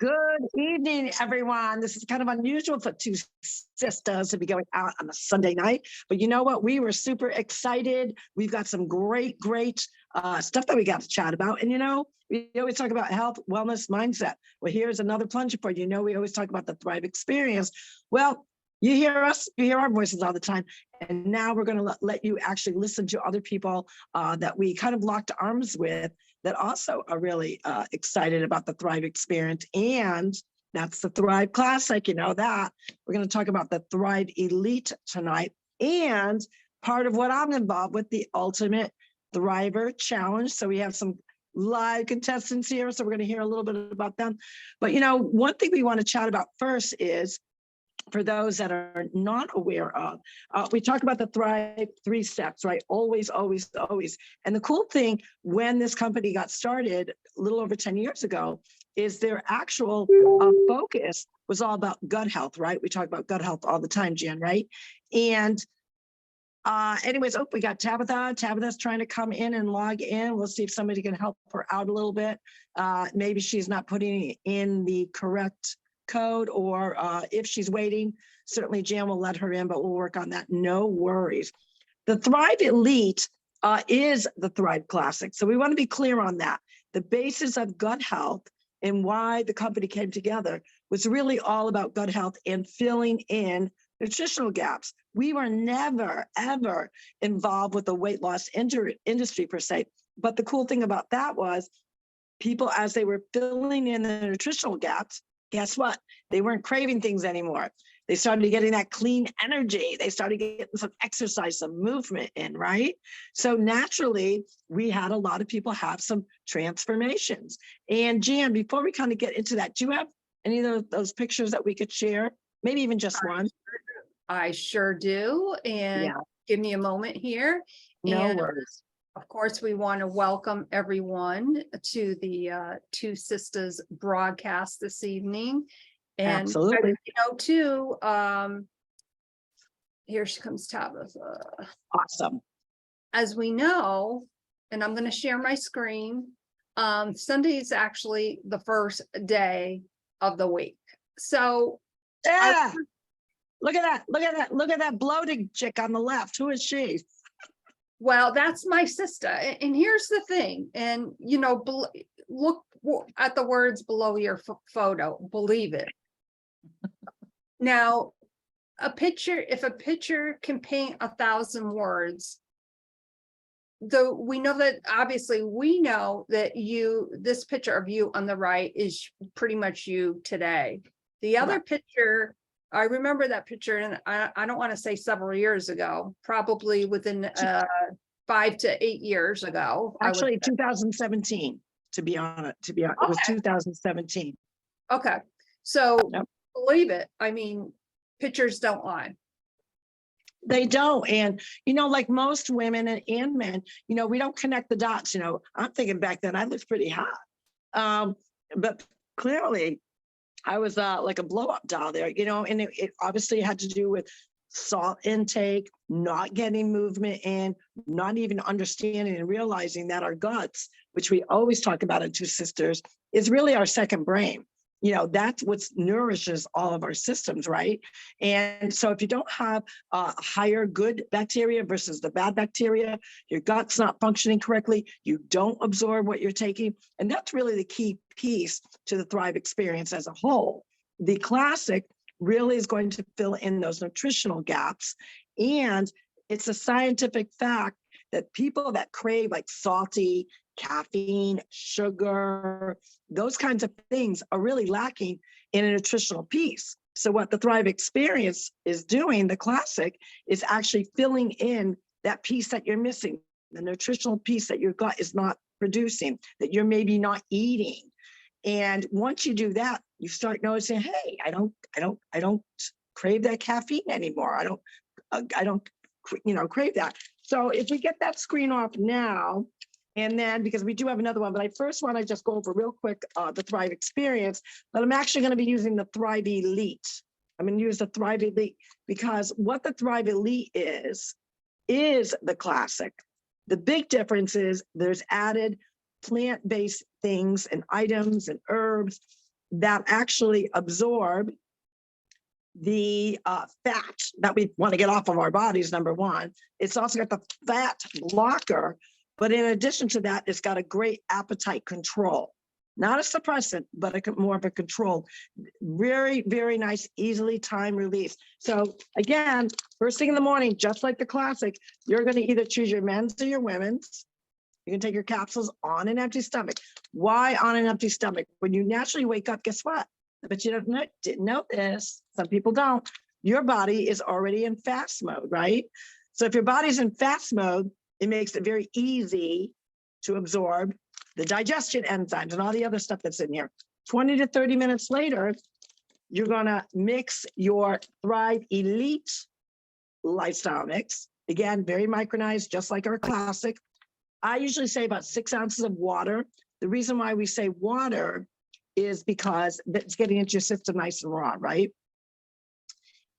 Good evening, everyone. This is kind of unusual for two sisters to be going out on a Sunday night, but you know what? We were super excited. We've got some great stuff that we got to chat about. And you know, we always talk about health, wellness, mindset. Well, here's another plunger for you. You know, we always talk about the Thrive experience. Well, you hear us, you hear our voices all the time. And now we're going to let you actually listen to other people that we kind of locked arms with that also are really excited about the Thrive experience. And that's the Thrive Classic, you know that. We're going to talk about the Thrive Elite tonight. And part of what I'm involved with, the Ultimate Thriver Challenge. So we have some live contestants here. So we're going to hear a little bit about them. But, you know, one thing we want to chat about first is, for those that are not aware of, we talk about the Thrive 3 steps, right? Always, always, always. And the cool thing, when this company got started a little over 10 years ago, is their actual focus was all about gut health, right? We talk about gut health all the time, Jan, right? And anyways, we got Tabitha. Tabitha's trying to come in and log in. We'll see if somebody can help her out a little bit. Maybe she's not putting in the correct code, or if she's waiting, certainly Jan will let her in, but we'll work on that. No worries. The Thrive Elite is the Thrive Classic. So we want to be clear on that. The basis of gut health and why the company came together was really all about gut health and filling in nutritional gaps. We were never, ever involved with the weight loss industry per se. But the cool thing about that was people, as they were filling in the nutritional gaps, guess what? They weren't craving things anymore. They started getting that clean energy. They started getting some exercise, some movement in, right? So naturally, we had a lot of people have some transformations. And Jan, before we kind of get into that, do you have any of those pictures that we could share? Maybe even just one? I sure do. And yeah, give me a moment here. No worries. Of course, we want to welcome everyone to the Two Sistas broadcast this evening. And absolutely, you know, too, here she comes, Tabitha. Awesome. As we know, and I'm going to share my screen, Sunday is actually the first day of the week. So yeah, look at that. Look at that. Look at that bloated chick on the left. Who is she? Well, that's my sister. And here's the thing. And, you know, look at the words below your photo. Believe it. Now, if a picture can paint 1,000 words, though we know that obviously we know that this picture of you on the right is pretty much you today. The other picture, I remember that picture, and I don't want to say several years ago, probably within 5 to 8 years ago. Actually, 2017, to be honest, okay. It was 2017. Okay, so believe it. I mean, pictures don't lie. They don't. And, you know, like most women and men, you know, we don't connect the dots. You know, I'm thinking back then I looked pretty hot. But clearly, I was like a blow-up doll there, you know, and it obviously had to do with salt intake, not getting movement in, not even understanding and realizing that our guts, which we always talk about in Two Sisters, is really our second brain. You know, that's what nourishes all of our systems, right? And so if you don't have higher good bacteria versus the bad bacteria, your gut's not functioning correctly, you don't absorb what you're taking. And that's really the key piece to the Thrive experience as a whole. The Classic really is going to fill in those nutritional gaps. And it's a scientific fact that people that crave like salty, caffeine, sugar, those kinds of things are really lacking in a nutritional piece. So what the Thrive experience is doing, the Classic, is actually filling in that piece that you're missing, the nutritional piece that your gut is not producing, that you're maybe not eating. And once you do that, you start noticing, hey, I don't crave that caffeine anymore. I don't, you know, crave that. So if we get that screen off now, and then, because we do have another one, but I first want to just go over real quick the Thrive experience, but I'm actually going to be using the Thrive Elite. I'm going to use the Thrive Elite because what the Thrive Elite is the Classic. The big difference is there's added plant-based things and items and herbs that actually absorb the fat that we want to get off of our bodies, number one. It's also got the fat blocker, but in addition to that, it's got a great appetite control. Not a suppressant, but more of a control. Very, very nice, easily time release. So again, first thing in the morning, just like the classic, you're going to either choose your men's or your women's. You can take your capsules on an empty stomach. Why on an empty stomach? When you naturally wake up, guess what? But you didn't know this. Some people don't. Your body is already in fast mode, right? So if your body's in fast mode, it makes it very easy to absorb the digestion enzymes and all the other stuff that's in here. 20 to 30 minutes later, you're gonna mix your ThriveElite lifestyle mix. Again, very micronized, just like our classic. I usually say about 6 ounces of water. The reason why we say water is because it's getting into your system nice and raw, right?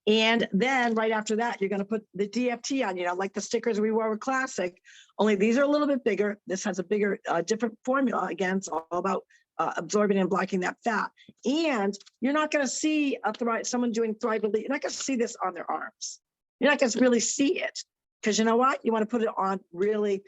And then right after that, you're gonna put the DFT on, like the stickers we wore with Classic, only these are a little bit bigger. This has a bigger, different formula. Again, it's all about absorbing and blocking that fat. And you're not gonna see someone doing ThriveElite, you're not gonna see this on their arms. You're not gonna really see it, because you know what? You wanna put it on really,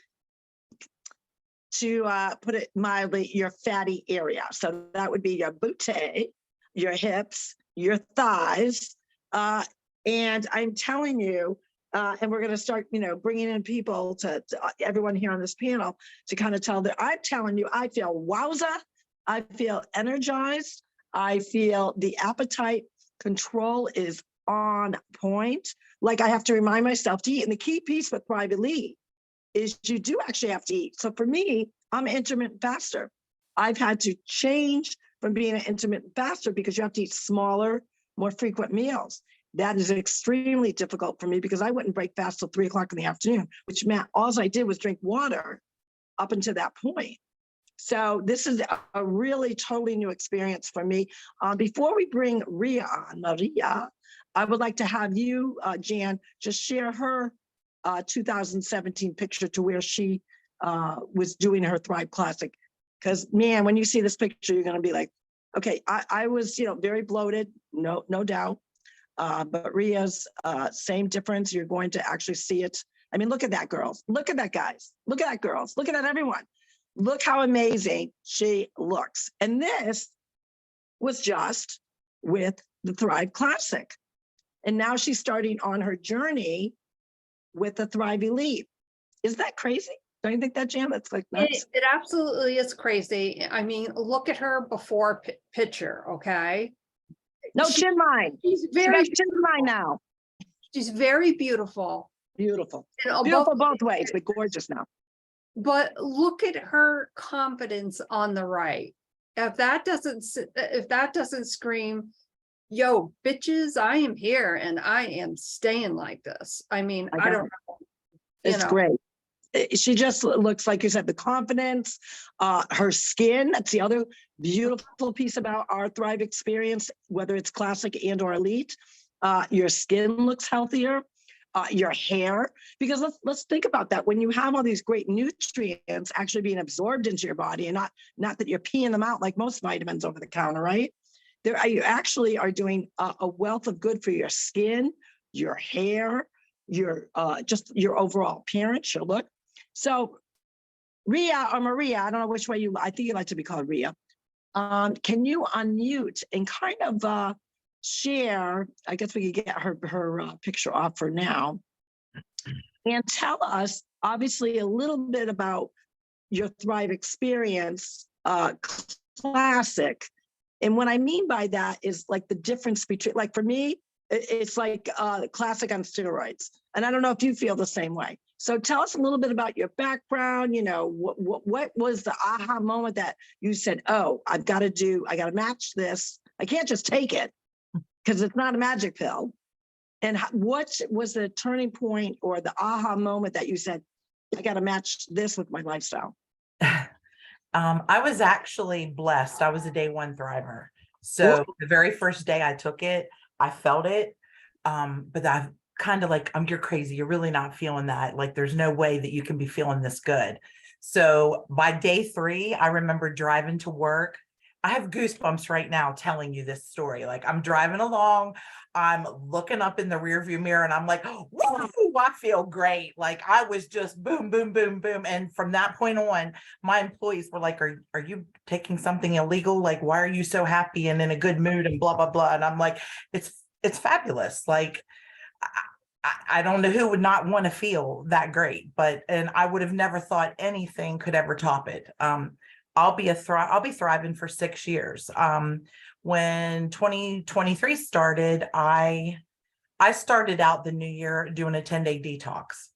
to put it mildly, your fatty area. So that would be your booty, your hips, your thighs. And I'm telling you, and we're going to start, bringing in people to everyone here on this panel to kind of tell that I'm telling you, I feel wowza. I feel energized. I feel the appetite control is on point. Like I have to remind myself to eat. And the key piece with ThriveElite is you do actually have to eat. So for me, I'm an intermittent faster. I've had to change from being an intermittent faster because you have to eat smaller, more frequent meals. That is extremely difficult for me because I wouldn't break fast till 3 o'clock in the afternoon, which meant all I did was drink water up until that point. So this is a really totally new experience for me. Before we bring Maria, I would like to have you, Jan, just share her 2017 picture to where she was doing her Thrive Classic. Because man, when you see this picture, you're going to be like, okay, I was, very bloated, no doubt. But Ria's same difference. You're going to actually see it. I mean, look at that, girls. Look at that, guys. Look at that, girls. Look at that, everyone. Look how amazing she looks. And this was just with the Thrive Classic. And now she's starting on her journey with the ThriveElite. Is that crazy? Don't you think that, Jan? That's like nuts. It absolutely is crazy. I mean, look at her before picture, okay? No chin line. She's very chin line now. She's very beautiful. Beautiful. And beautiful both ways, but gorgeous now. But look at her confidence on the right. If that doesn't scream, yo, bitches, I am here and I am staying like this. I mean, I don't know. It's great. She just looks, like you said, the confidence, her skin. That's the other beautiful piece about our Thrive experience, whether it's classic and or elite. Your skin looks healthier, your hair, because let's think about that. When you have all these great nutrients actually being absorbed into your body and not that you're peeing them out like most vitamins over the counter, right? You actually are doing a wealth of good for your skin, your hair, your just your overall appearance, your look. So Ria or Maria, I don't know which way I think you like to be called Ria. Can you unmute and kind of share, I guess we could get her picture off for now, and tell us obviously a little bit about your Thrive experience, classic. And what I mean by that is like the difference between, like for me, it's like classic on steroids. And I don't know if you feel the same way. So tell us a little bit about your background. What was the aha moment that you said, oh, I got to match this. I can't just take it because it's not a magic pill. And what was the turning point or the aha moment that you said, I got to match this with my lifestyle? I was actually blessed. I was a day one thriver. So the very first day I took it, I felt it. But I've kind of like, you're crazy. You're really not feeling that. Like, there's no way that you can be feeling this good. So by day 3, I remember driving to work. I have goosebumps right now telling you this story. Like I'm driving along, I'm looking up in the rearview mirror and I'm like, whoa, I feel great. Like I was just boom, boom, boom, boom. And from that point on, my employees were like, are you taking something illegal? Like, why are you so happy and in a good mood and blah, blah, blah. And I'm like, it's fabulous. Like, I don't know who would not want to feel that great, and I would have never thought anything could ever top it. I'll be thriving for 6 years. When 2023 started, I started out the new year doing a 10-day detox.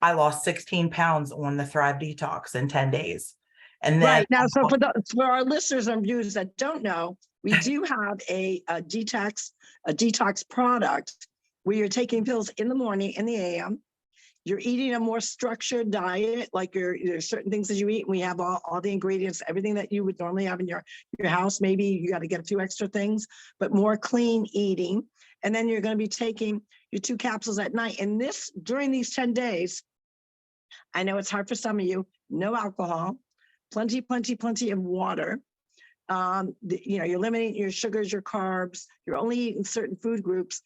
I lost 16 pounds on the Thrive detox in 10 days. And then right now, so for our listeners and viewers that don't know, we do have a detox product where you're taking pills in the morning in the AM. You're eating a more structured diet, like there's certain things that you eat. And we have all the ingredients, everything that you would normally have in your house. Maybe you got to get a few extra things, but more clean eating. And then you're going to be taking your 2 capsules at night. And during these 10 days, I know it's hard for some of you, no alcohol, plenty of water. You're limiting your sugars, your carbs, you're only eating certain food groups.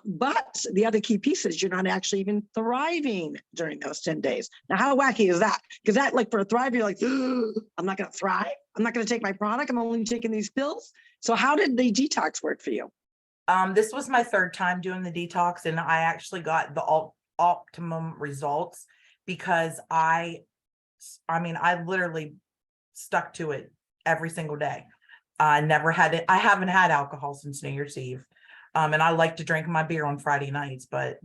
But the other key piece is you're not actually even thriving during those 10 days. Now, how wacky is that? Because that, like for a thrive, you're like, I'm not going to thrive. I'm not going to take my product. I'm only taking these pills. So how did the detox work for you? This was my 3rd time doing the detox, and I actually got the optimum results because I literally stuck to it every single day. I haven't had alcohol since New Year's Eve. And I like to drink my beer on Friday nights, but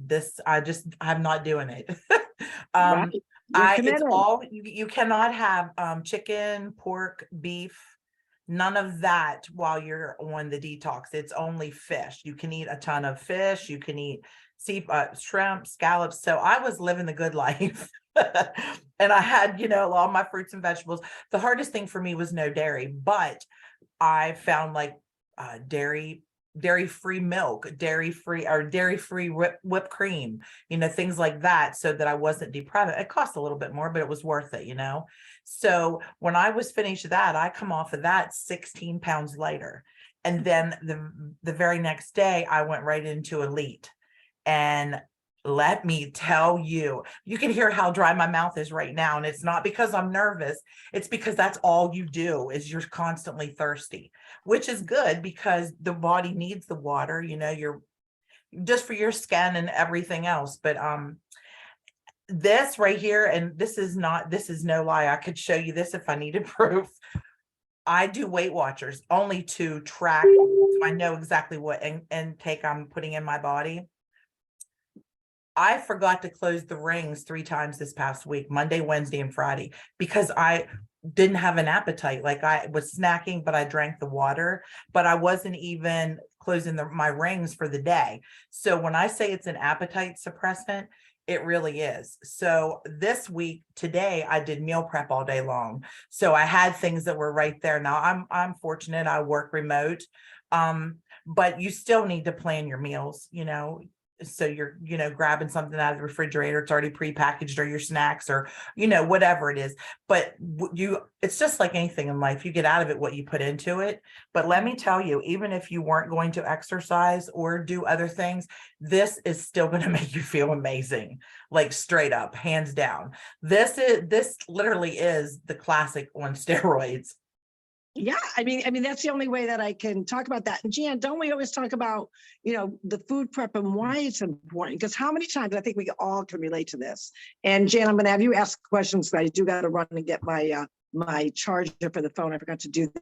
I'm not doing it. Right. It's all, you cannot have chicken, pork, beef, none of that while you're on the detox. It's only fish. You can eat a ton of fish. You can eat shrimp, scallops. So I was living the good life. And I had, all my fruits and vegetables. The hardest thing for me was no dairy, but I found like dairy-free milk, dairy-free whipped cream, things like that, so that I wasn't deprived. It cost a little bit more, but it was worth it, So when I was finished that, I come off of that 16 pounds lighter. And then the very next day, I went right into Elite. And let me tell you, you can hear how dry my mouth is right now. And it's not because I'm nervous. It's because that's all you do is you're constantly thirsty, which is good because the body needs the water, you're just for your skin and everything else. But this right here, and this is no lie. I could show you this if I needed proof. I do Weight Watchers only to track, so I know exactly what intake I'm putting in my body. I forgot to close the rings 3 times this past week, Monday, Wednesday, and Friday, because I didn't have an appetite. Like I was snacking, but I drank the water, but I wasn't even closing my rings for the day. So when I say it's an appetite suppressant, it really is. So this week, today, I did meal prep all day long. So I had things that were right there. Now I'm fortunate. I work remote, but you still need to plan your meals, so you're grabbing something out of the refrigerator, it's already prepackaged, or your snacks, or whatever it is. But it's just like anything in life, you get out of it what you put into it. But let me tell you, even if you weren't going to exercise or do other things, this is still going to make you feel amazing, like straight up, hands down. This literally is the classic on steroids. Yeah, I mean, that's the only way that I can talk about that. And Jan, don't we always talk about, the food prep and why it's important? Because how many times, I think we all can relate to this. And Jan, I'm going to have you ask questions, but I do got to run and get my my charger for the phone. I forgot to do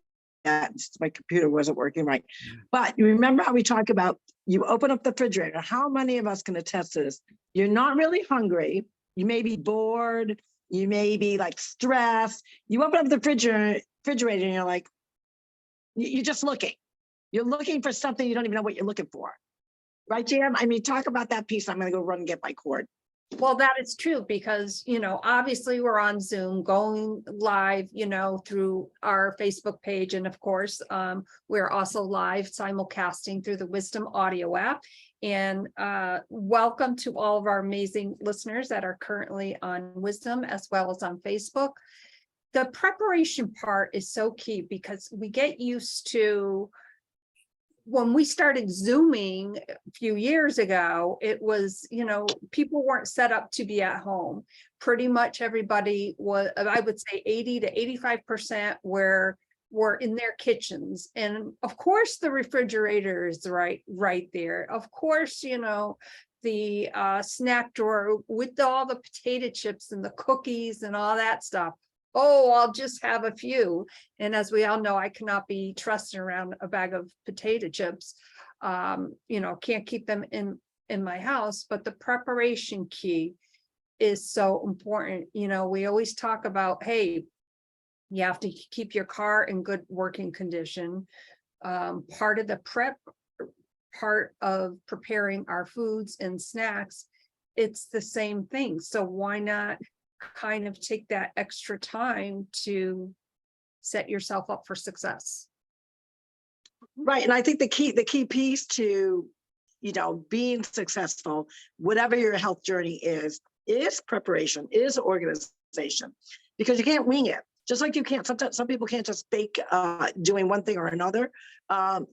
that. My computer wasn't working right. But you remember how we talk about, you open up the refrigerator. How many of us can attest to this? You're not really hungry. You may be bored. You may be like stressed. You open up the refrigerator and you're like, you're just looking. You're looking for something you don't even know what you're looking for. Right, Jan? I mean, talk about that piece. I'm going to go run and get my cord. Well, that is true because, obviously we're on Zoom going live, through our Facebook page. And of course, we're also live simulcasting through the Wisdom audio app. And welcome to all of our amazing listeners that are currently on Wisdom as well as on Facebook. the preparation part is so key, because we get used to, when we started Zooming a few years ago, it was, people weren't set up to be at home. Pretty much everybody was, I would say 80 to 85% were in their kitchens. And of course, the refrigerator is right there. Of course, the snack drawer with all the potato chips and the cookies and all that stuff. Oh, I'll just have a few. And as we all know, I cannot be trusted around a bag of potato chips. Can't keep them in my house, but the preparation key is so important. We always talk about, hey, you have to keep your car in good working condition. Part of the part of preparing our foods and snacks, it's the same thing. So why not kind of take that extra time to set yourself up for success? Right. And I think the key piece to, being successful, whatever your health journey is preparation, is organization, because you can't wing it. Just like you can't, sometimes some people can't just fake doing one thing or another.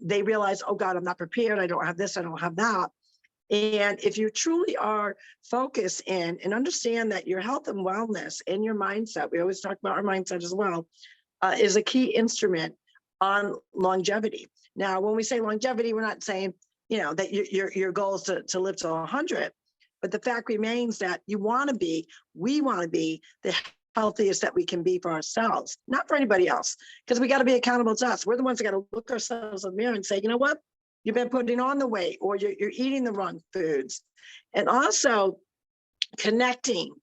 They realize, oh God, I'm not prepared. I don't have this, I don't have that. And if you truly are focused in and understand that your health and wellness and your mindset, we always talk about our mindset as well, is a key instrument on longevity. Now, when we say longevity, we're not saying, that your goal is to live to 100, but the fact remains that we want to be the healthiest that we can be for ourselves, not for anybody else, because we got to be accountable to us. We're the ones that got to look ourselves in the mirror and say, you know what? You've been putting on the weight, or you're eating the wrong foods. And also connecting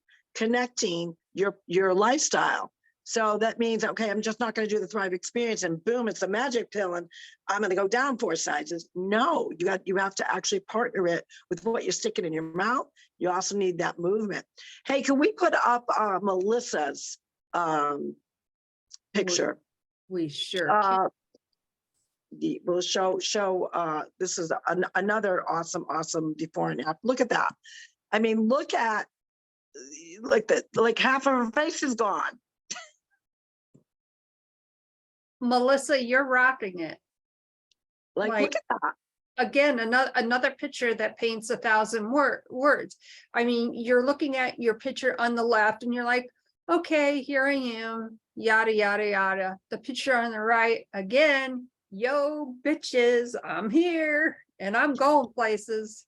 your lifestyle. So that means, okay, I'm just not going to do the Thrive experience and boom, it's a magic pill and I'm going to go down 4 sizes. No, you have to actually partner it with what you're sticking in your mouth. You also need that movement. Hey, can we put up Melissa's picture? We sure can. We'll show this is another awesome before and after. Look at that. I mean, look at like half of her face is gone. Melissa, you're rocking it. Like look at that. Again, another picture that paints 1,000 words. I mean, you're looking at your picture on the left and you're like, okay, here I am, yada, yada, yada. The picture on the right, again, yo, bitches, I'm here and I'm going places.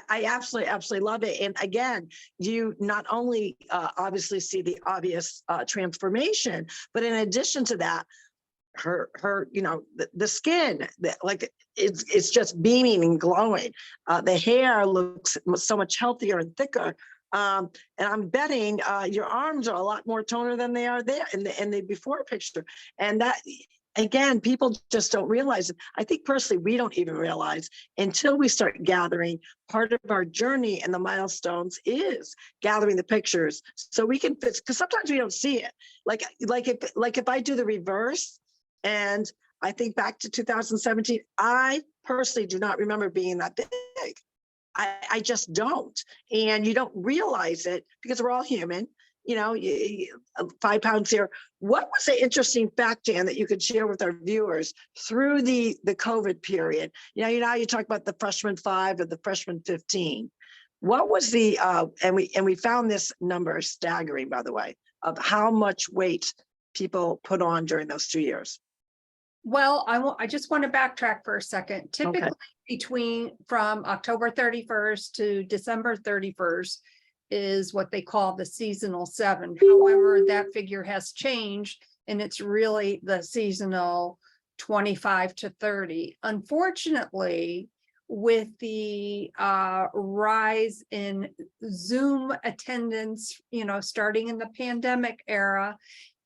I absolutely love it. And again, you not only obviously see the obvious transformation, but in addition to that, her the skin, like it's just beaming and glowing. The hair looks so much healthier and thicker. And I'm betting your arms are a lot more toner than they are there in the before picture. And that, again, people just don't realize it. I think personally, we don't even realize until we start gathering. Part of our journey and the milestones is gathering the pictures so we can fit, because sometimes we don't see it. Like if I do the reverse and I think back to 2017, I personally do not remember being that big. I just don't. And you don't realize it because we're all human. 5 pounds here. What was the interesting fact, Jan, that you could share with our viewers through the COVID period? You talk about the freshman 5 or the freshman 15. What was the and we found this number staggering, by the way, of how much weight people put on during those 2 years. Well, I just want to backtrack for a second. Typically, from October 31st to December 31st is what they call the seasonal 7. However, that figure has changed and it's really the seasonal 25 to 30. Unfortunately, with the rise in Zoom attendance, starting in the pandemic era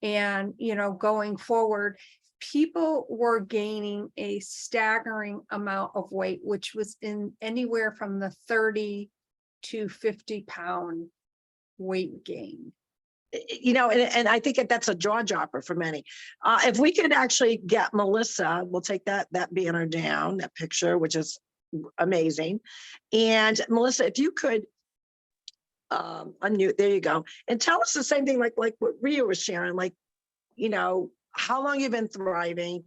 and, going forward, people were gaining a staggering amount of weight, which was in anywhere from the 30 to 50 pound weight gain. And I think that's a jaw dropper for many. If we could actually get Melissa, we'll take that banner down, that picture, which is amazing. And Melissa, if you could unmute. There you go. And tell us the same thing, like what Ria was sharing, like, you know, how long you've been thriving,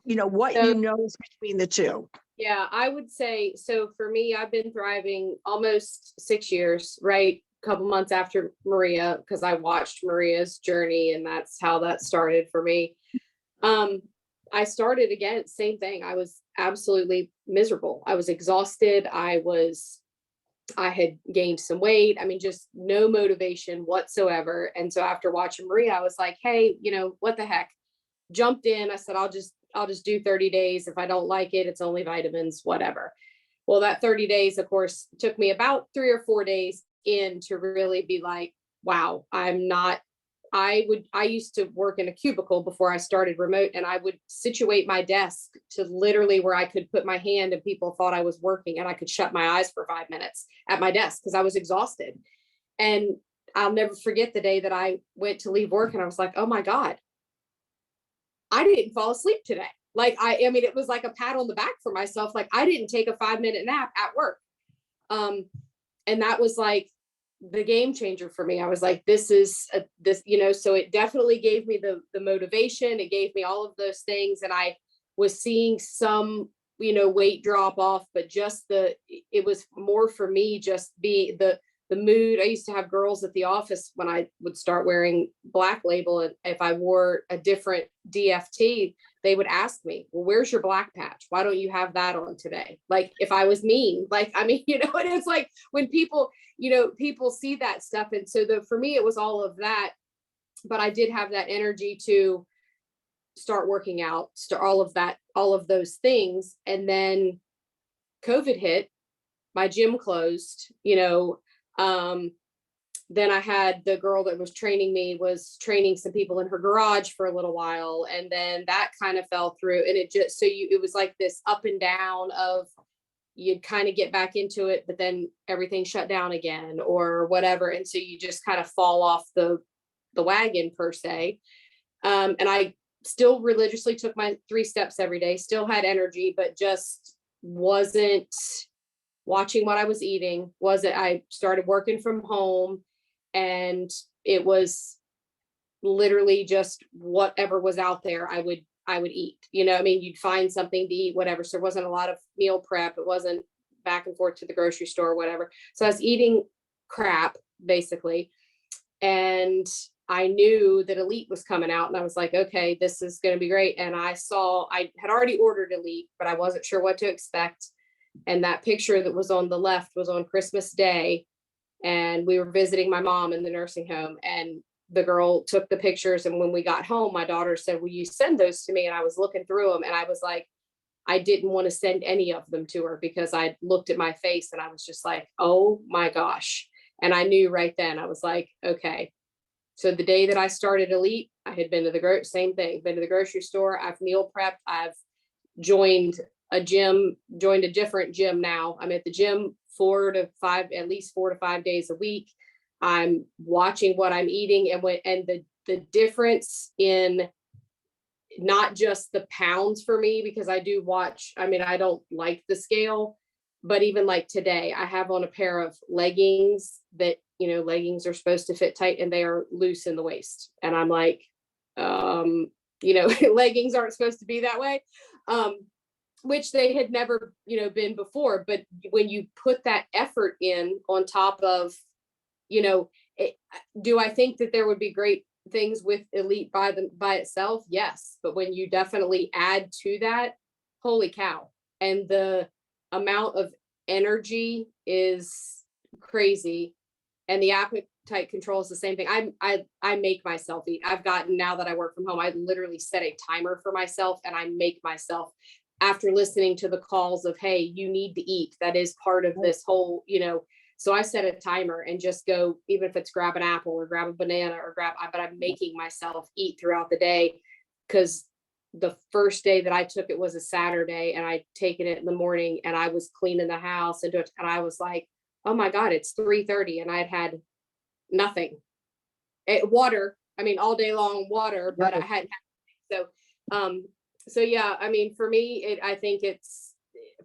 you know, what So- you notice between the two. Yeah, I would say, so for me, I've been thriving almost 6 years, right? Couple months after Maria, because I watched Maria's journey and that's how that started for me. I started again, same thing. I was absolutely miserable. I was exhausted. I had gained some weight. I mean, just no motivation whatsoever. And so after watching Maria, I was like, hey, you know, what the heck? Jumped in. I said, I'll just do 30 days. If I don't like it, it's only vitamins, whatever. Well, that 30 days, of course, took me about 3 or 4 days in to really be like, wow, I used to work in a cubicle before I started remote, and I would situate my desk to literally where I could put my hand and people thought I was working, and I could shut my eyes for 5 minutes at my desk because I was exhausted. And I'll never forget the day that I went to leave work and I was like, oh my God, I didn't fall asleep today. Like, I mean, it was like a pat on the back for myself. Like, I didn't take a 5-minute nap at work. And that was like the game changer for me. I was like, this, you know, so it definitely gave me the motivation. It gave me all of those things. And I was seeing some, you know, weight drop off, but just it was more for me, just the mood. I used to have girls at the office when I would start wearing Black Label, and if I wore a different DFT, they would ask me, well, where's your black patch? Why don't you have that on today? Like, if I was mean, like, I mean, you know, and it's like when people, you know, people see that stuff. And so for me, it was all of that, but I did have that energy to start working out, all of that, all of those things. And then COVID hit, my gym closed, you know. Then I had the girl that was training me was training some people in her garage for a little while. And then that kind of fell through, and it just, it was like this up and down of, you'd kind of get back into it, but then everything shut down again or whatever. And so you just kind of fall off the wagon per se. And I still religiously took my 3 steps every day, still had energy, but just wasn't watching what I was eating. I started working from home, and it was literally just whatever was out there, I would eat, you know. I mean, you'd find something to eat, whatever. So there wasn't a lot of meal prep. It wasn't back and forth to the grocery store, whatever. So I was eating crap basically. And I knew that Elite was coming out, and I was like, okay, this is going to be great. And I had already ordered Elite, but I wasn't sure what to expect. And that picture that was on the left was on Christmas Day. And we were visiting my mom in the nursing home, and the girl took the pictures. And when we got home, my daughter said, will you send those to me? And I was looking through them, and I was like, I didn't want to send any of them to her because I looked at my face and I was just like, oh my gosh. And I knew right then, I was like, okay. So the day that I started Elite, I had been to been to the grocery store. I've meal prepped. I've joined a different gym now. I'm at the gym at least 4 to 5 days a week. I'm watching what I'm eating, and the difference in not just the pounds for me, because I do watch, I mean, I don't like the scale, but even like today, I have on a pair of leggings that, you know, leggings are supposed to fit tight, and they are loose in the waist. And I'm like, you know, leggings aren't supposed to be that way. Which they had never, you know, been before. But when you put that effort in on top of, you know, do I think that there would be great things with Elite by itself? Yes. But when you definitely add to that, holy cow. And the amount of energy is crazy. And the appetite control is the same thing. I make myself eat. I've gotten, now that I work from home, I literally set a timer for myself, and I make myself, after listening to the calls of, hey, you need to eat. That is part of this whole, you know, so I set a timer and just go, even if it's grab an apple or grab a banana or but I'm making myself eat throughout the day. Cause the first day that I took it was a Saturday, and I'd taken it in the morning, and I was cleaning the house and I was like, oh my God, it's 3:30 and I'd had nothing. Water, I mean, all day long water, but I hadn't had anything. So yeah, I mean, for me, I think it's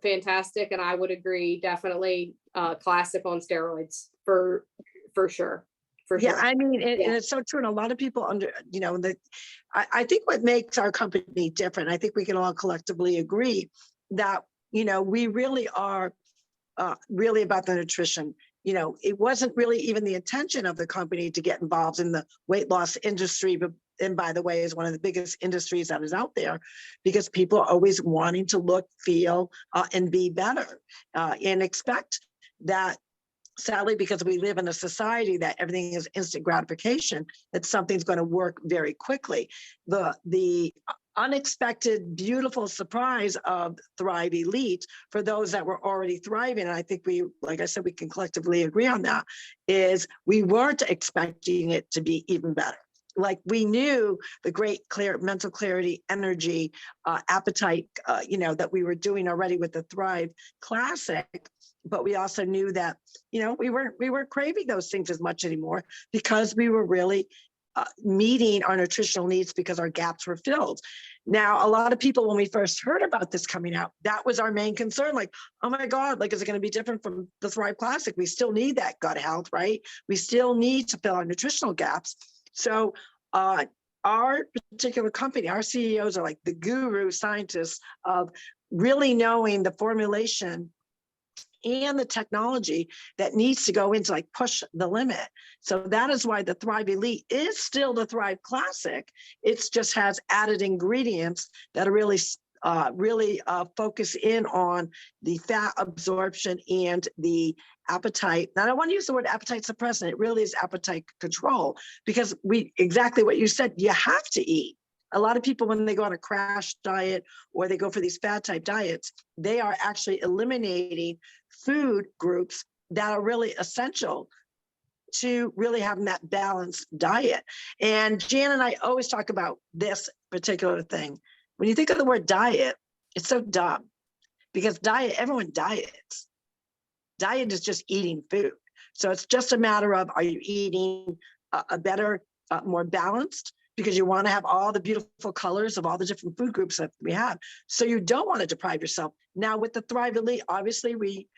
fantastic, and I would agree, definitely classic on steroids. for sure. For Yeah, sure. I mean, and Yeah. it's so true. And a lot of people I think what makes our company different, I think we can all collectively agree that, we really are really about the nutrition. It wasn't really even the intention of the company to get involved in the weight loss industry, but and by the way, is one of the biggest industries that is out there, because people are always wanting to look, feel, and be better, and expect that. Sadly, because we live in a society that everything is instant gratification, that something's going to work very quickly. The unexpected, beautiful surprise of Thrive Elite for those that were already thriving, and I think like I said, we can collectively agree on that, is we weren't expecting it to be even better. Like, we knew the great mental clarity, energy, appetite, that we were doing already with the Thrive Classic, but we also knew that, we weren't craving those things as much anymore, because we were really meeting our nutritional needs, because our gaps were filled. Now, a lot of people, when we first heard about this coming out, that was our main concern. Like, oh my God, like, is it going to be different from the Thrive Classic? We still need that gut health, right? We still need to fill our nutritional gaps. So our particular company, our CEOs are like the guru scientists of really knowing the formulation and the technology that needs to go into, like, push the limit. So that is why the Thrive Elite is still the Thrive Classic. It just has added ingredients that are really focus in on the fat absorption and the appetite. Now, I don't want to use the word appetite suppressant. It really is appetite control, because exactly what you said, you have to eat. A lot of people, when they go on a crash diet or they go for these fad type diets, they are actually eliminating food groups that are really essential to really having that balanced diet. And Jan and I always talk about this particular thing. When you think of the word diet, it's so dumb, because everyone diets. Diet is just eating food. So it's just a matter of, are you eating a better, more balanced, because you want to have all the beautiful colors of all the different food groups that we have. So you don't want to deprive yourself. Now, with the Thrive Elite, obviously we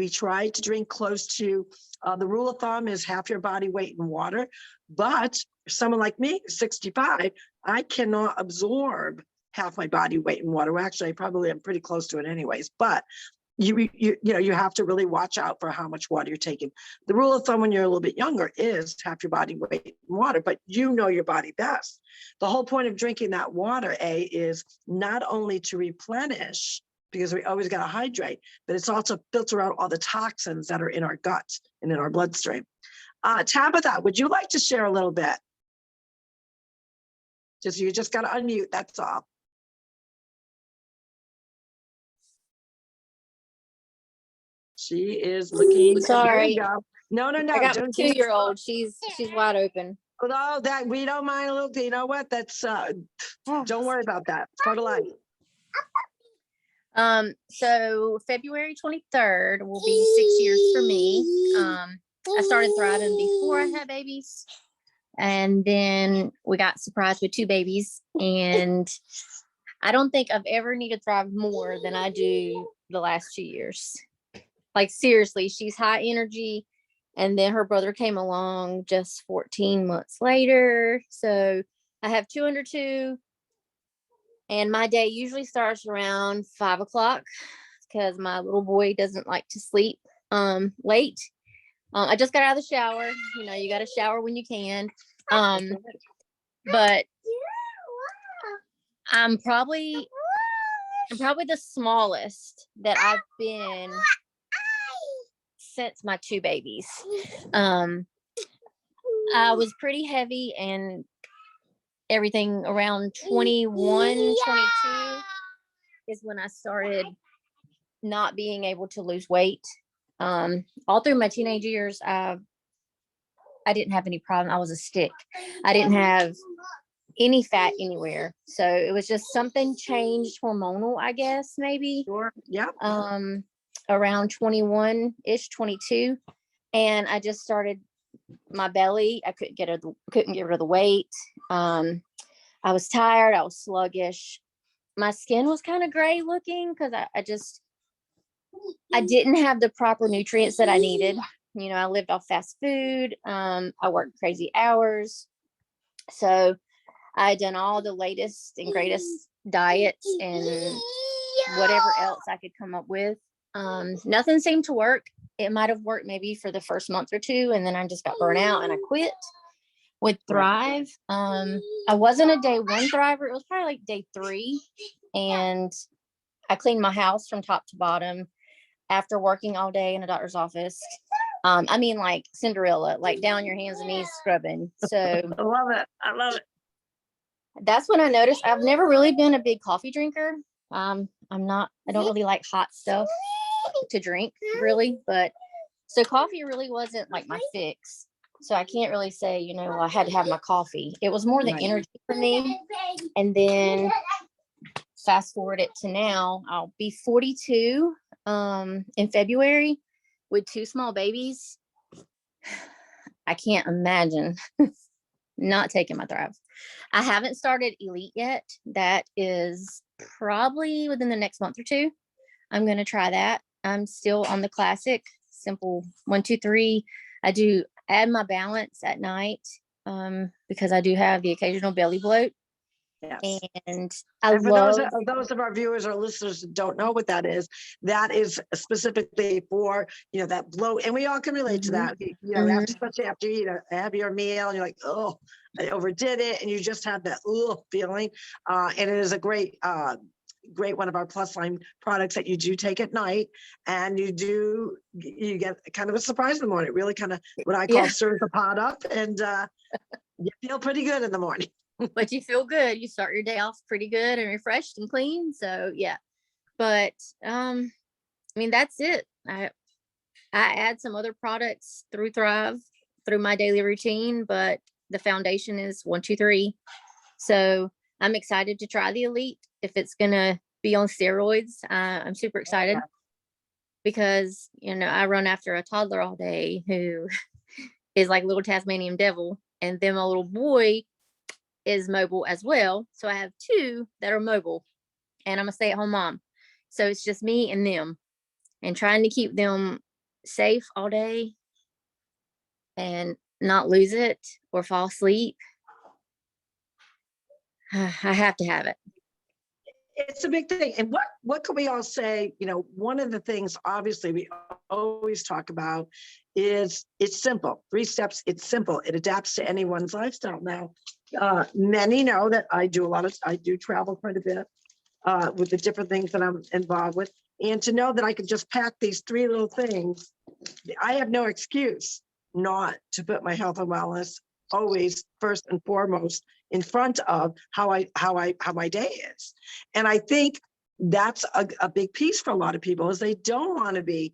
try to drink close to, the rule of thumb is half your body weight in water. But someone like me, 65, I cannot absorb half my body weight in water. Well, actually, I am pretty close to it anyways. But you have to really watch out for how much water you're taking. The rule of thumb when you're a little bit younger is half your body weight in water, but your body best. The whole point of drinking that water, is not only to replenish, because we always got to hydrate, but it's also filter out all the toxins that are in our gut and in our bloodstream. Tabitha, would you like to share a little bit? You just got to unmute, that's all. She is looking. Sorry. No. I got my 2-year-old. She's wide open. No, that we don't mind a little. You know what? That's don't worry about that. It's part of life. So February 23rd will be 6 years for me. I started thriving before I had babies, and then we got surprised with 2 babies, and I don't think I've ever needed Thrive more than I do the last 2 years. Like, seriously, she's high energy. And then her brother came along just 14 months later. So I have 2 under 2. And my day usually starts around 5 o'clock, because my little boy doesn't like to sleep late. I just got out of the shower. You got to shower when you can. But I'm probably the smallest that I've been since my 2 babies. I was pretty heavy, and everything around 21, 22 is when I started not being able to lose weight. All through my teenage years, I didn't have any problem. I was a stick. I didn't have any fat anywhere. So it was just something changed hormonal, I guess, maybe. Sure. Yeah. Around 21-ish, 22. And I just started, my belly, I couldn't get rid of the weight. I was tired. I was sluggish. My skin was kind of gray looking, because I didn't have the proper nutrients that I needed. You know, I lived off fast food. I worked crazy hours. So I had done all the latest and greatest diets and whatever else I could come up with. Nothing seemed to work. It might have worked maybe for the first month or two, and then I just got burnt out and I quit. With Thrive, I wasn't a day one thriver. It was probably like day 3, and I cleaned my house from top to bottom after working all day in a doctor's office. I mean, like Cinderella, like down your hands and knees scrubbing. So I love it. I love it. that's when I noticed I've never really been a big coffee drinker. I don't really like hot stuff to drink really, but so coffee really wasn't like my fix. So I can't really say, you know, I had to have my coffee. It was more the Right. energy for me. And then fast forward it to now, I'll be 42 in February with 2 small babies. I can't imagine not taking my Thrive. I haven't started Elite yet. That is probably within the next month or 2. I'm going to try that. I'm still on the classic simple 1, 2, 3. I do add my balance at night because I do have the occasional belly bloat. Yes. And I And for love those of our viewers or listeners that don't know what that is specifically for, you know, that bloat. And we all can relate to that. You know, Mhm. especially after you eat a heavier meal and you're like, oh, I overdid it. And you just have that feeling. And it is a great one of our plus line products that you do take at night, and you get kind of a surprise in the morning. It really kind of what I call Yeah. stirs the pot up, and you feel pretty good in the morning. But you feel good. You start your day off pretty good and refreshed and clean. So yeah. But I mean, that's it. I add some other products through Thrive through my daily routine, but the foundation is 1, 2, 3. So I'm excited to try the Elite if it's gonna be on steroids. I'm super excited because, you know, I run after a toddler all day who is like little Tasmanian devil, and then my little boy is mobile as well. So I have 2 that are mobile, and I'm a stay-at-home mom. So it's just me and them, and trying to keep them safe all day and not lose it or fall asleep. I have to have it. It's a big thing. And what can we all say? You know, one of the things obviously we always talk about is it's simple. 3 steps. It's simple. It adapts to anyone's lifestyle. Now, many know that I do travel quite a bit with the different things that I'm involved with. And to know that I could just pack these 3 little things, I have no excuse not to put my health and wellness always first and foremost in front of how my day is. And I think that's a big piece for a lot of people is they don't want to be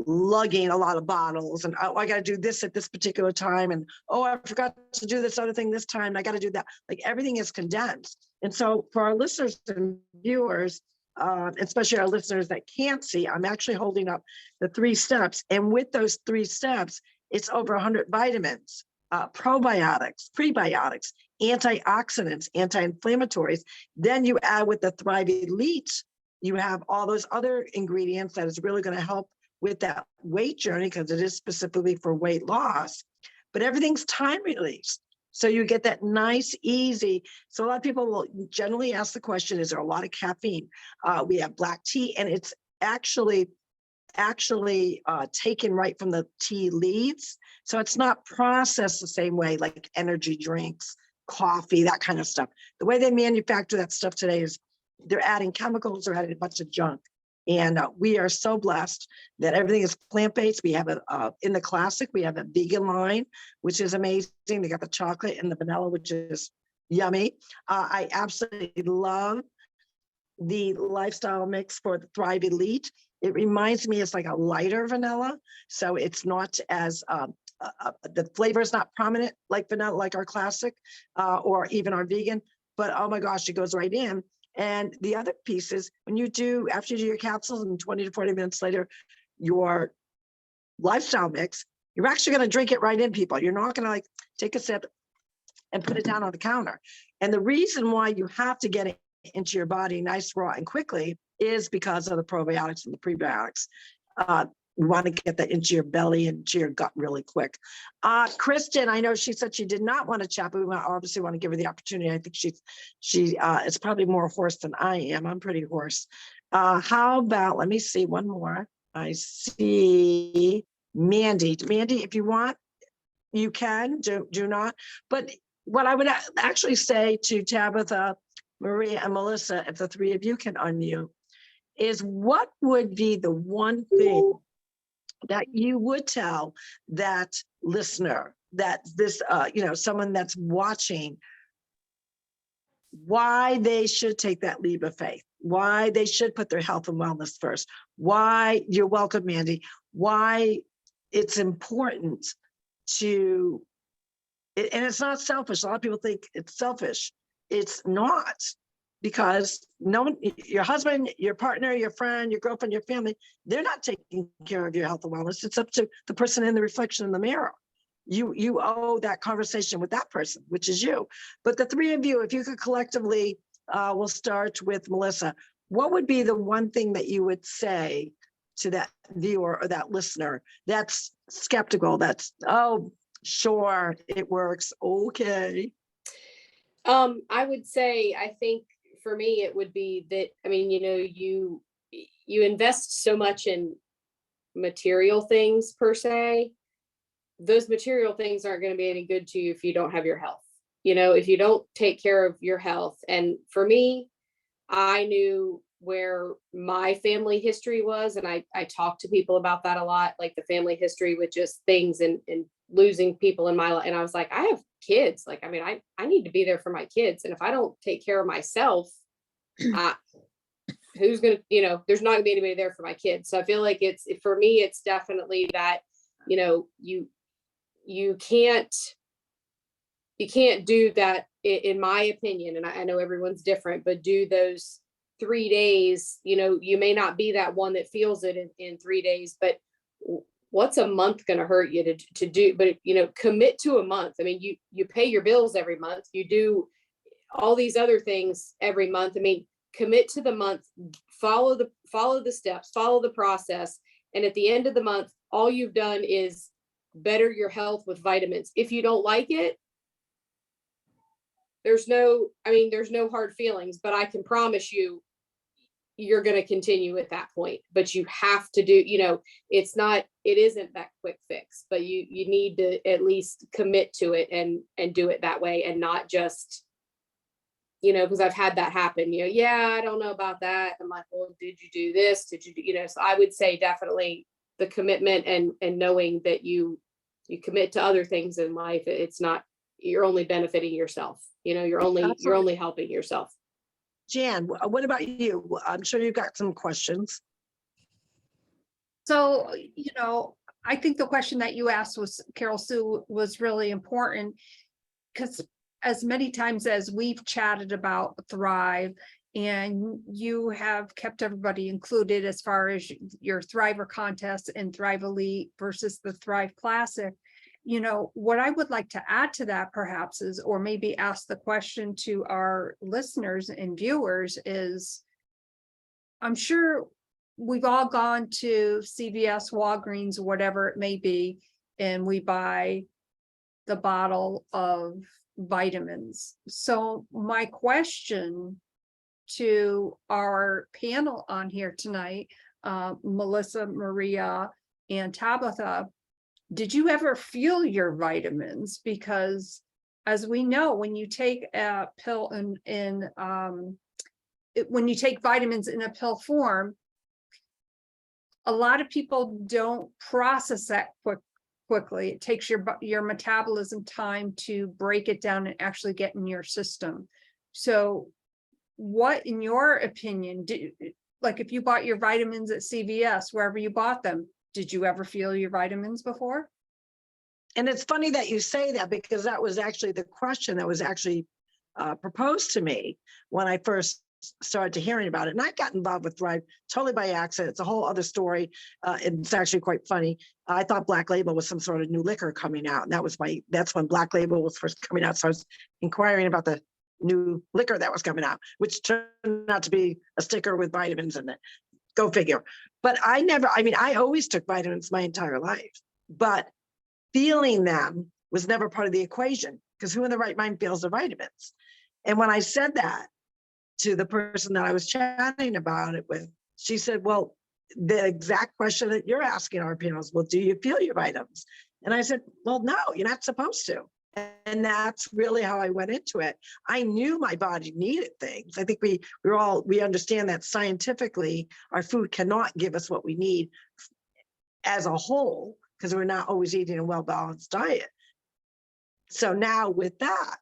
lugging a lot of bottles and, oh, I got to do this at this particular time. And, oh, I forgot to do this other thing this time. And I got to do that. Like everything is condensed. And so for our listeners and viewers, especially our listeners that can't see, I'm actually holding up the 3 steps. And with those 3 steps, it's over 100 vitamins, probiotics, prebiotics, antioxidants, anti-inflammatories. Then you add with the Thrive Elite, you have all those other ingredients that is really going to help with that weight journey because it is specifically for weight loss, but everything's time released. So you get that nice, easy. So a lot of people will generally ask the question, is there a lot of caffeine? We have black tea, and it's actually taken right from the tea leaves. So it's not processed the same way like energy drinks, coffee, that kind of stuff. The way they manufacture that stuff today is they're adding chemicals, they're adding a bunch of junk. And we are so blessed that everything is plant-based. We have in the classic, we have a vegan line, which is amazing. They got the chocolate and the vanilla, which is yummy. I absolutely love the lifestyle mix for the Thrive Elite. It reminds me, it's like a lighter vanilla. So it's not as, the flavor is not prominent like vanilla, like our classic or even our vegan, but oh my gosh, it goes right in. And the other piece is when after you do your capsules and 20 to 40 minutes later, your lifestyle mix, you're actually going to drink it right in, people. You're not going to like take a sip and put it down on the counter. And the reason why you have to get it into your body nice, raw, and quickly is because of the probiotics and the prebiotics. We want to get that into your belly and to your gut really quick. Kristen, I know she said she did not want to chat, but we obviously want to give her the opportunity. I think she is probably more hoarse than I am. I'm pretty hoarse. How about, let me see one more. I see Mandy. Mandy, if you want, you can, do not. But what I would actually say to Tabitha, Maria, and Melissa, if the three of you can unmute, is what would be the one thing that you would tell that listener, that this, someone that's watching, why they should take that leap of faith, why they should put their health and wellness first, why, you're welcome, Mandy, why it's important to, and it's not selfish. A lot of people think it's selfish. It's not, because no one, your husband, your partner, your friend, your girlfriend, your family, they're not taking care of your health and wellness. It's up to the person in the reflection in the mirror. You owe that conversation with that person, which is you. But the three of you, if you could collectively, we'll start with Melissa. What would be the one thing that you would say to that viewer or that listener that's skeptical, that's, oh, sure, it works, okay? I would say, I think for me, it would be that, I mean, you invest so much in material things per se. Those material things aren't going to be any good to you if you don't have your health. If you don't take care of your health. And for me, I knew where my family history was, and I talked to people about that a lot, like the family history with just things and losing people in my life. And I was like, I have kids. Like, I mean, I need to be there for my kids. And if I don't take care of myself, who's going to, there's not gonna be anybody there for my kids. So I feel like for me, it's definitely that, you can't do that, in my opinion. And I know everyone's different, but do those 3 days, you may not be that one that feels it in 3 days, but what's a month going to hurt you to do? But, commit to a month. I mean, you pay your bills every month, you do all these other things every month. I mean, commit to the month, follow the steps, follow the process. And at the end of the month, all you've done is better your health with vitamins. If you don't like it, there's no hard feelings, but I can promise you, you're going to continue at that point. But you have to do, it isn't that quick fix, but you need to at least commit to it and do it that way, and not just, because I've had that happen, I don't know about that. I'm like, well, did you do this? Did you do, so I would say definitely the commitment and knowing that you commit to other things in life. It's not, you're only benefiting yourself. You're only helping yourself. Jan, what about you? I'm sure you've got some questions. So, I think the question that you asked was, Carol Sue, was really important, because as many times as we've chatted about Thrive, and you have kept everybody included as far as your Thriver contest and ThriveElite versus the Thrive Classic, what I would like to add to that perhaps is, or maybe ask the question to our listeners and viewers is, I'm sure we've all gone to CVS, Walgreens, whatever it may be, and we buy the bottle of vitamins. So my question to our panel on here tonight, Melissa, Maria, and Tabitha, did you ever feel your vitamins? Because as we know, when you take a pill when you take vitamins in a pill form, a lot of people don't process that quickly. It takes your metabolism time to break it down and actually get in your system. So what, in your opinion, like if you bought your vitamins at CVS, wherever you bought them, did you ever feel your vitamins before? And it's funny that you say that, because that was actually the question that was actually proposed to me when I first started to hearing about it. And I got involved with Thrive totally by accident. It's a whole other story. It's actually quite funny. I thought Black Label was some sort of new liquor coming out. And that's when Black Label was first coming out. So I was inquiring about the new liquor that was coming out, which turned out to be a sticker with vitamins in it. Go figure. But I never, I mean, I always took vitamins my entire life, but feeling them was never part of the equation, because who in the right mind feels the vitamins? And when I said that to the person that I was chatting about it with, she said, well, the exact question that you're asking our panels, well, do you feel your vitamins? And I said, well, no, you're not supposed to. And that's really how I went into it. I knew my body needed things. I think we understand that scientifically, our food cannot give us what we need as a whole, because we're not always eating a well-balanced diet. So now with that,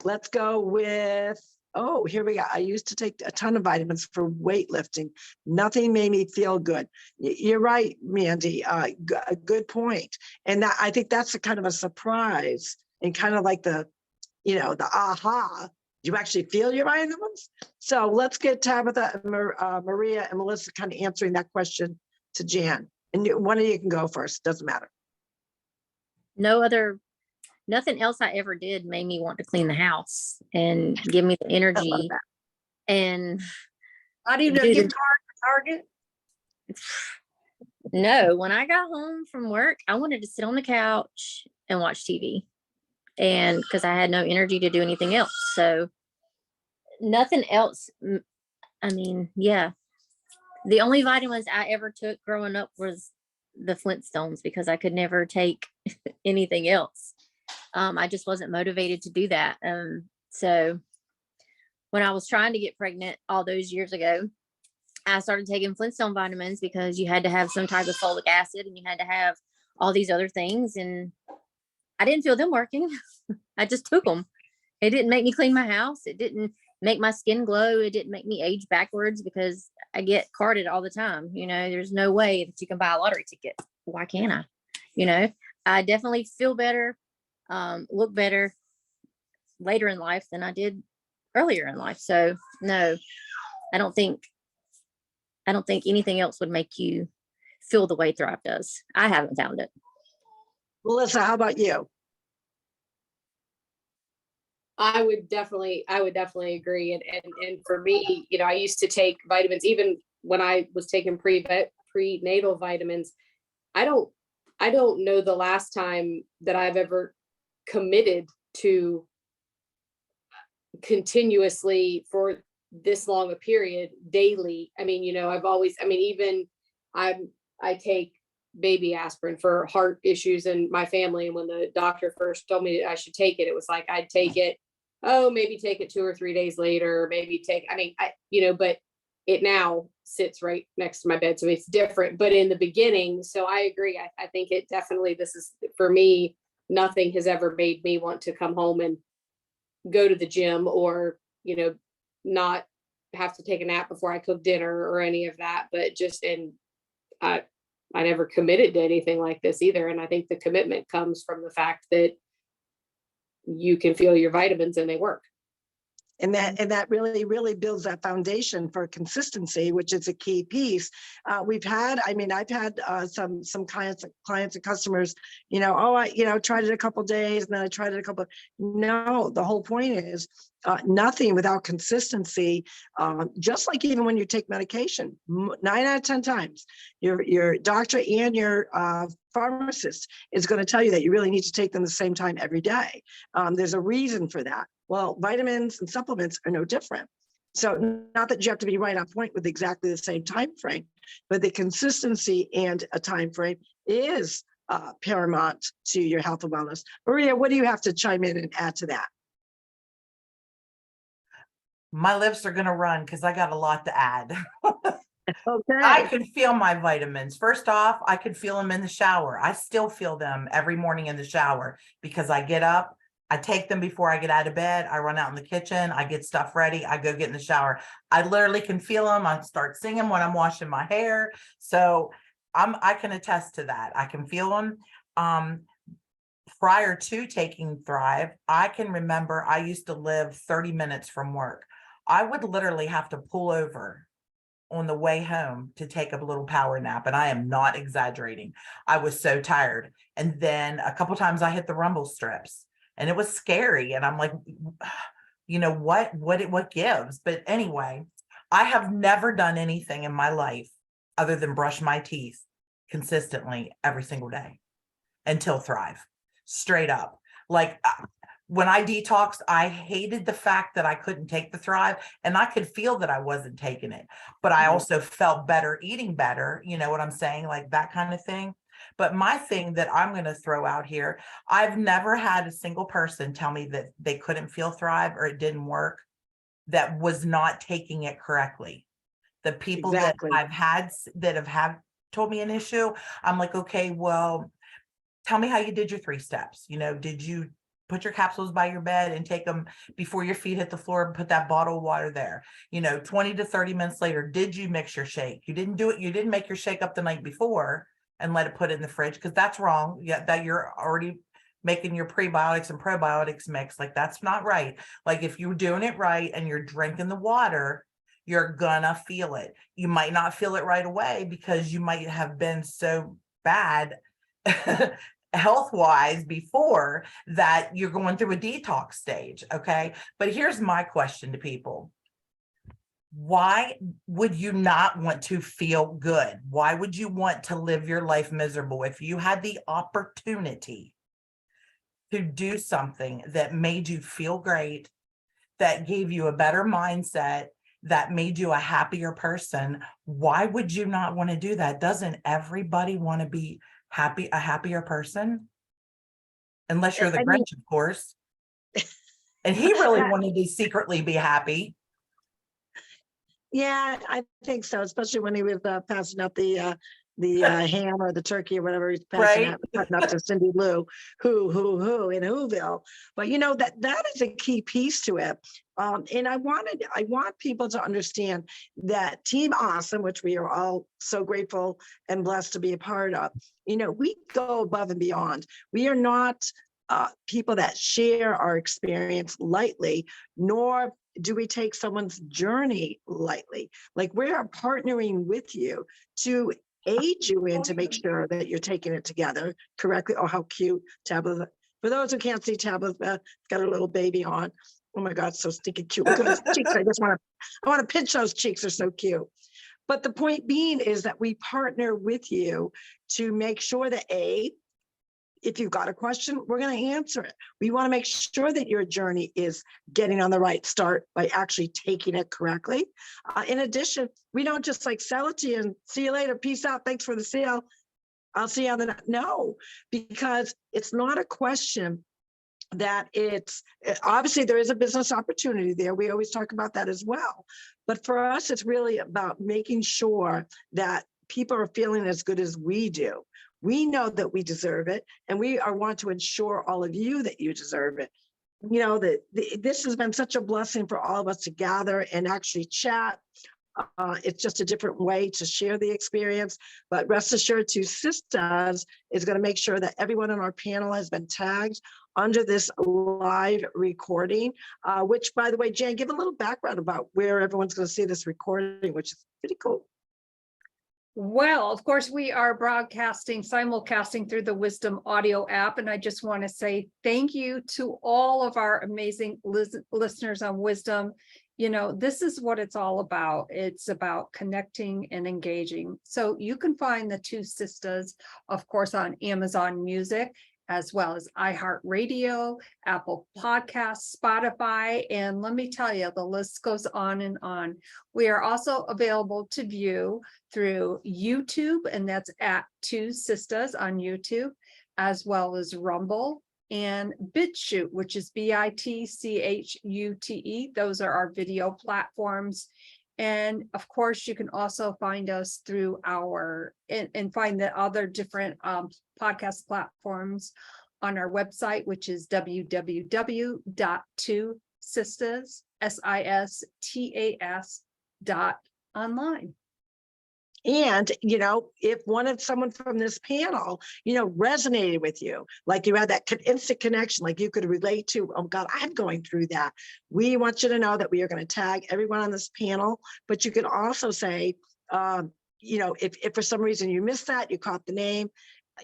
let's go with, oh, here we go. I used to take a ton of vitamins for weightlifting. Nothing made me feel good. You're right, Mandy, a good point. And that, I think that's a kind of a surprise, and kind of like the, the aha, you actually feel your vitamins? So let's get Tabitha, Maria, and Melissa kind of answering that question to Jan. And one of you can go first, doesn't matter. Nothing else I ever did made me want to clean the house and give me the energy. And Not even a do gift card to Target. no, when I got home from work, I wanted to sit on the couch and watch TV. And because I had no energy to do anything else. So nothing else. I mean, yeah. The only vitamins I ever took growing up was the Flintstones, because I could never take anything else. I just wasn't motivated to do that. So when I was trying to get pregnant all those years ago, I started taking Flintstone vitamins, because you had to have some type of folic acid and you had to have all these other things. And I didn't feel them working. I just took them. It didn't make me clean my house. It didn't make my skin glow. It didn't make me age backwards, because I get carded all the time. There's no way that you can buy a lottery ticket. Why can't I? I definitely feel better, look better later in life than I did earlier in life. So no, I don't think anything else would make you feel the way Thrive does. I haven't found it. Melissa, how about you? I would definitely agree. And for me, I used to take vitamins, even when I was taking prenatal vitamins. I don't know the last time that I've ever committed to continuously for this long a period daily. I mean, I take baby aspirin for heart issues in my family. And when the doctor first told me I should take it, it was like, I'd take it. Oh, maybe take it 2 or 3 days later, but it now sits right next to my bed. So it's different, but in the beginning. So I agree. I think it definitely, this is for me, nothing has ever made me want to come home and go to the gym, or, not have to take a nap before I cook dinner or any of that, but I never committed to anything like this either. And I think the commitment comes from the fact that you can feel your vitamins and they work. And that really builds that foundation for consistency, which is a key piece. I've had some clients and customers, I tried it a couple of days, and then I tried it no, the whole point is nothing without consistency. Just like even when you take medication, 9 out of 10 times, your doctor and your pharmacist is going to tell you that you really need to take them the same time every day. There's a reason for that. Well, vitamins and supplements are no different. So not that you have to be right on point with exactly the same time frame, but the consistency and a time frame is paramount to your health and wellness. Maria, what do you have to chime in and add to that? My lips are going to run because I got a lot to add. Okay. I can feel my vitamins. First off, I can feel them in the shower. I still feel them every morning in the shower, because I get up, I take them before I get out of bed. I run out in the kitchen. I get stuff ready. I go get in the shower. I literally can feel them. I start singing when I'm washing my hair. So I can attest to that. I can feel them. Prior to taking Thrive, I can remember I used to live 30 minutes from work. I would literally have to pull over on the way home to take a little power nap. And I am not exaggerating. I was so tired. And then a couple times I hit the rumble strips. And it was scary. And I'm like, what gives? But anyway, I have never done anything in my life other than brush my teeth consistently every single day until Thrive. Straight up. Like when I detoxed, I hated the fact that I couldn't take the Thrive, and I could feel that I wasn't taking it, but I also felt better eating better. You know what I'm saying? Like that kind of thing. But my thing that I'm going to throw out here, I've never had a single person tell me that they couldn't feel Thrive or it didn't work that was not taking it correctly. The people Exactly. that I've had that have told me an issue, I'm like, okay, well, tell me how you did your 3 steps. You know, did you put your capsules by your bed and take them before your feet hit the floor and put that bottle of water there? You know, 20 to 30 minutes later, did you mix your shake? You didn't do it. You didn't make your shake up the night before and let it put it in the fridge, because that's wrong. Yeah, that you're already making your prebiotics and probiotics mix. Like that's not right. Like if you're doing it right and you're drinking the water, you're gonna feel it. You might not feel it right away because you might have been so bad health wise before that you're going through a detox stage. Okay. But here's my question to people. Why would you not want to feel good? Why would you want to live your life miserable if you had the opportunity to do something that made you feel great, that gave you a better mindset, that made you a happier person? Why would you not want to do that? Doesn't everybody want to be happy, a happier person? Unless you're the I mean, Grinch, of course. And he really wanted to secretly be happy. yeah, I think so, especially when he was passing out the ham or the turkey or whatever he's passing Right? out, cutting up to Cindy Lou, who in Whoville. But you know that is a key piece to it. And I want people to understand that Team Awesome, which we are all so grateful and blessed to be a part of, you know, we go above and beyond. We are not people that share our experience lightly, nor do we take someone's journey lightly. Like we are partnering with you to aid you in to make sure that you're taking it together correctly. Oh, how cute Tabitha. For those who can't see, Tabitha got a little baby on. Oh my God, so stinking cute. Look at those cheeks. I want to pinch those cheeks. They're so cute. But the point being is that we partner with you to make sure that if you've got a question, we're going to answer it. We want to make sure that your journey is getting on the right start by actually taking it correctly. In addition, we don't just like sell it to you and see you later. Peace out. Thanks for the sale. I'll see you on the next. No, because it's not a question that it's obviously there is a business opportunity there. We always talk about that as well. But for us, it's really about making sure that people are feeling as good as we do. We know that we deserve it, and we want to ensure all of you that you deserve it. You know, this has been such a blessing for all of us to gather and actually chat. It's just a different way to share the experience, but rest assured, TwoSistas is going to make sure that everyone on our panel has been tagged under this live recording, which, by the way, Jan, give a little background about where everyone's going to see this recording, which is pretty cool. Well, of course, we are broadcasting, simulcasting through the Wisdom audio app. And I just want to say thank you to all of our amazing listeners on Wisdom. You know, this is what it's all about. It's about connecting and engaging. So you can find the TwoSistas, of course, on Amazon Music, as well as iHeartRadio, Apple Podcasts, Spotify, and let me tell you, the list goes on and on. We are also available to view through YouTube, and that's at TwoSistas on YouTube, as well as Rumble and BitChute, which is BITCHUTE. Those are our video platforms. And of course, you can also find us through and find the other different podcast platforms on our website, which is www.twosistas.online. And, you know, if someone from this panel, you know, resonated with you, like you had that instant connection, like you could relate to, oh God, I'm going through that. We want you to know that we are going to tag everyone on this panel, but you can also say, you know, if for some reason you missed that, you caught the name,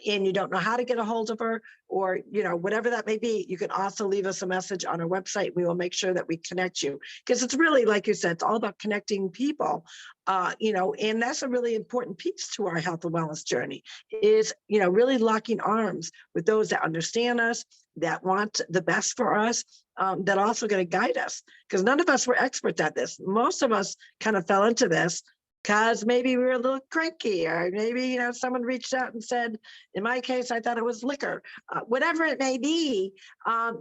and you don't know how to get a hold of her, or, you know, whatever that may be, you can also leave us a message on our website. We will make sure that we connect you, because it's really, like you said, it's all about connecting people, you know, and that's a really important piece to our health and wellness journey is, you know, really locking arms with those that understand us, that want the best for us, that also going to guide us, because none of us were experts at this. Most of us kind of fell into this because maybe we were a little cranky, or maybe, you know, someone reached out and said, in my case, I thought it was liquor, whatever it may be,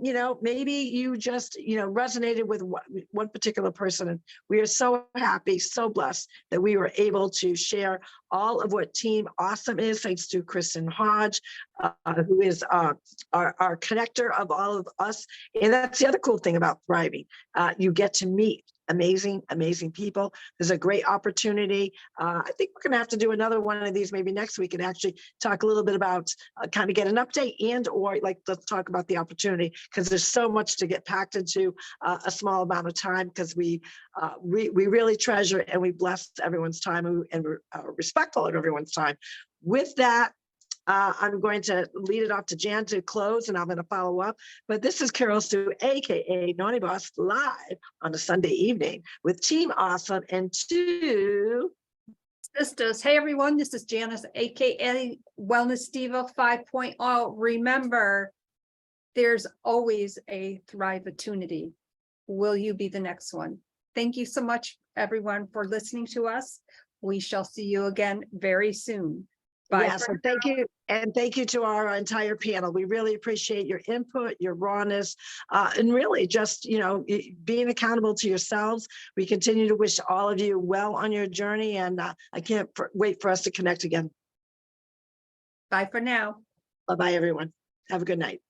you know, maybe you just, you know, resonated with one particular person. And we are so happy, so blessed that we were able to share all of what Team Awesome is, thanks to Kristen Hodge, who is our connector of all of us. And that's the other cool thing about thriving. You get to meet amazing people. There's a great opportunity. I think we're gonna have to do another one of these maybe next week and actually talk a little bit about kind of get an update, and or like, let's talk about the opportunity, because there's so much to get packed into a small amount of time, because we really treasure and we bless everyone's time, and we're respectful of everyone's time. With that, I'm going to lead it off to Jan to close, and I'm going to follow up. But this is Carol Sue, aka Naughty Boss, live on a Sunday evening with Team Awesome and TwoSistas. Hey everyone, this is Janice, aka Wellness Diva 5.0. Remember, there's always a Thrive-opportunity. Will you be the next one? Thank you so much, everyone, for listening to us. We shall see you again very soon. Bye. Yes, and thank you. And thank you to our entire panel. We really appreciate your input, your rawness, and really just, you know, being accountable to yourselves. We continue to wish all of you well on your journey, and I can't wait for us to connect again. Bye for now. Bye-bye, everyone. Have a good night.